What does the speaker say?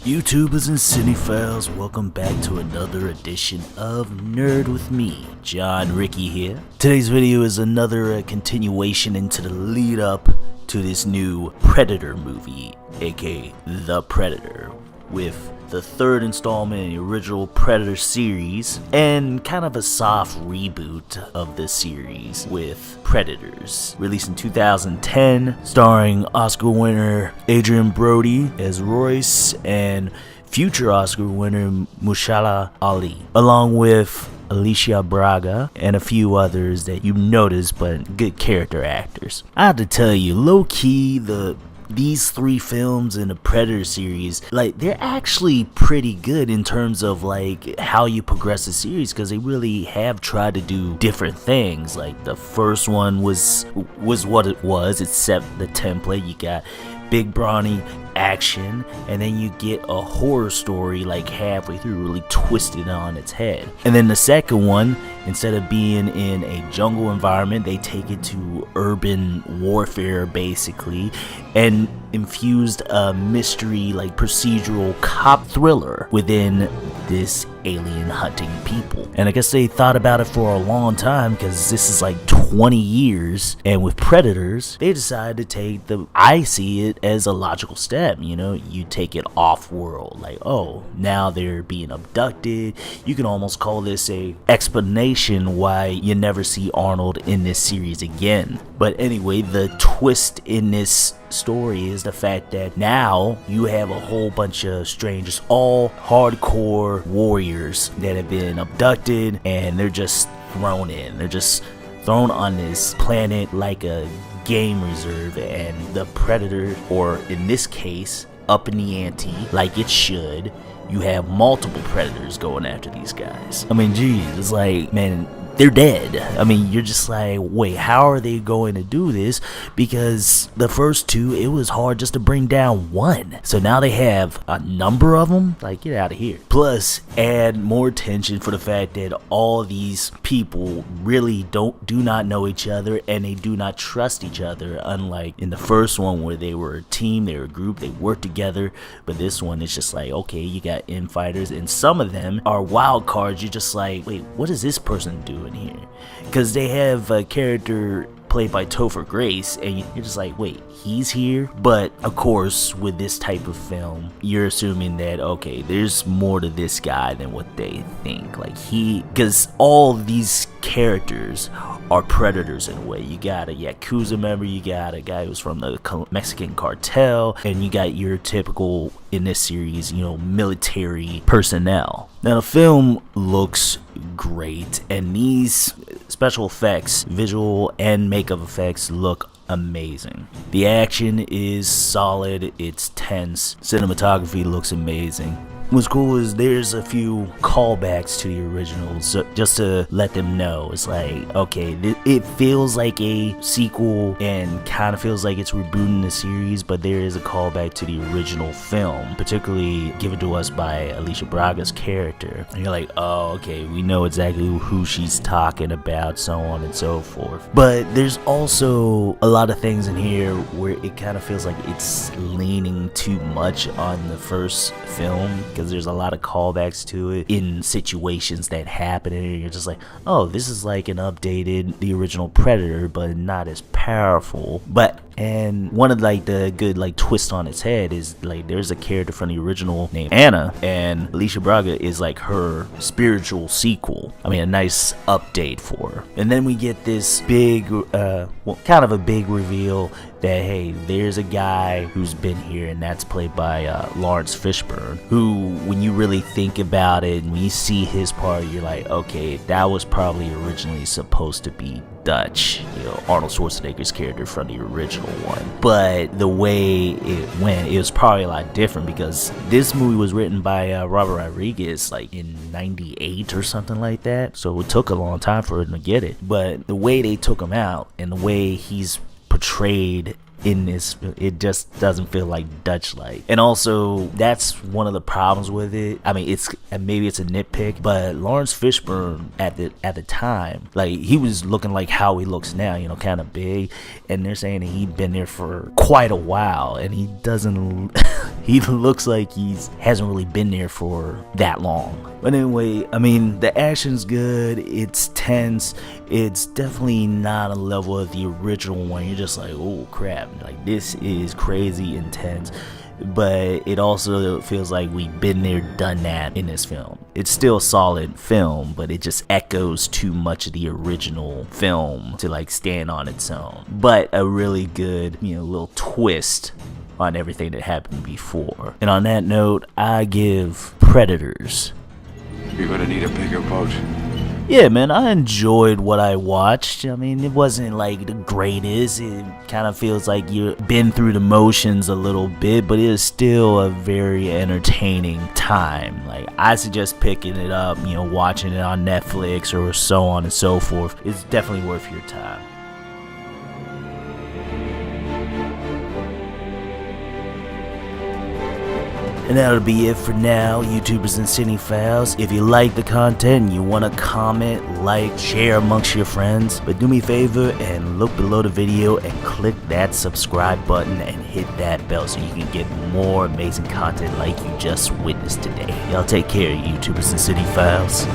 YouTubers and cinephiles, welcome back to another edition of Nerd with me, John Ricky here. Today's video is another continuation into the lead up to this new Predator movie, aka The Predator, with the third installment in the original Predator series, and kind of a soft reboot of the series with Predators, released in 2010, starring Oscar winner Adrian Brody as Royce and future Oscar winner Mahershala Ali, along with Alicia Braga and a few others that you noticed, but good character actors. I have to tell you, low-key, these three films in the Predator series, like, they're actually pretty good in terms of like how you progress the series, because they really have tried to do different things. Like, the first one was what it was, except the template. You got big brawny action, and then you get a horror story like halfway through, really twisted on its head. And then the second one, instead of being in a jungle environment, they take it to urban warfare basically, and infused a mystery, like procedural cop thriller within this alien hunting people. And I guess they thought about it for a long time, because this is like 20 years, and with Predators they decided to take I see it as a logical step, you know, you take it off world, like, oh, now they're being abducted. You can almost call this a explanation why you never see Arnold in this series again. But anyway, the twist in this story is the fact that now you have a whole bunch of strangers, all hardcore warriors that have been abducted, and they're just thrown on this planet like a game reserve, and the Predator, or in this case, up in the ante like it should. You have multiple Predators going after these guys. I mean, geez, it's like, man, they're dead. I mean, you're just like, wait, how are they going to do this? Because the first two, it was hard just to bring down one. So now they have a number of them. Like, get out of here. Plus, add more tension for the fact that all these people really do not know each other, and they do not trust each other. Unlike in the first one, where they were a team, they were a group, they worked together. But this one, it's just like, okay, you got infighters, and some of them are wild cards. You're just like, wait, what is this person doing here? Because they have a character played by Topher Grace, and you're just like, wait, he's here? But of course, with this type of film, you're assuming that, okay, there's more to this guy than what they think. Like, because all these characters are Predators in a way. You got a Yakuza member, you got a guy who's from the Mexican cartel, and you got your typical, in this series, you know, military personnel. Now, the film looks great, and these special effects, visual and makeup effects, look amazing. The action is solid, it's tense, cinematography looks amazing. What's cool is there's a few callbacks to the originals, so just to let them know. It's like, okay, it feels like a sequel and kind of feels like it's rebooting the series, but there is a callback to the original film, particularly given to us by Alicia Braga's character. And you're like, oh, okay, we know exactly who she's talking about, so on and so forth. But there's also a lot of things in here where it kind of feels like it's leaning too much on the first film, because there's a lot of callbacks to it in situations that happen, and you're just like, oh, this is like an updated the original Predator, but not as powerful. And one of like the good like twist on its head is like there's a character from the original named Anna, and Alicia Braga is like her spiritual sequel. I mean, a nice update for her. And then we get this big kind of a big reveal that, hey, there's a guy who's been here, and that's played by Lawrence Fishburne, who, when you really think about it and when you see his part, you're like, okay, that was probably originally supposed to be Dutch, you know, Arnold Schwarzenegger's character from the original one. But the way it went, it was probably a lot different, because this movie was written by Robert Rodriguez like in 98 or something like that, so it took a long time for him to get it. But the way they took him out and the way he's portrayed in this. It just doesn't feel like Dutch-like. And also, that's one of the problems with it. I mean, maybe it's a nitpick, but Lawrence Fishburne at the time, like, he was looking like how he looks now, you know, kind of big, and they're saying that he'd been there for quite a while, and he doesn't he looks like hasn't really been there for that long. But anyway, I mean, the action's good, it's tense, it's definitely not a level of the original one. You're just like, oh crap, like, this is crazy intense. But it also feels like we've been there, done that in this film. It's still a solid film, but it just echoes too much of the original film to like stand on its own. But a really good, you know, little twist on everything that happened before. And on that note, I give Predators. You're gonna need a bigger boat. Yeah, man, I enjoyed what I watched. I mean, it wasn't like the greatest. It kind of feels like you've been through the motions a little bit, but it is still a very entertaining time. Like, I suggest picking it up, you know, watching it on Netflix or so on and so forth. It's definitely worth your time. And that'll be it for now, YouTubers and Cinephiles. If you like the content and you want to comment, like, share amongst your friends, but do me a favor and look below the video and click that subscribe button and hit that bell so you can get more amazing content like you just witnessed today. Y'all take care, YouTubers and Cinephiles.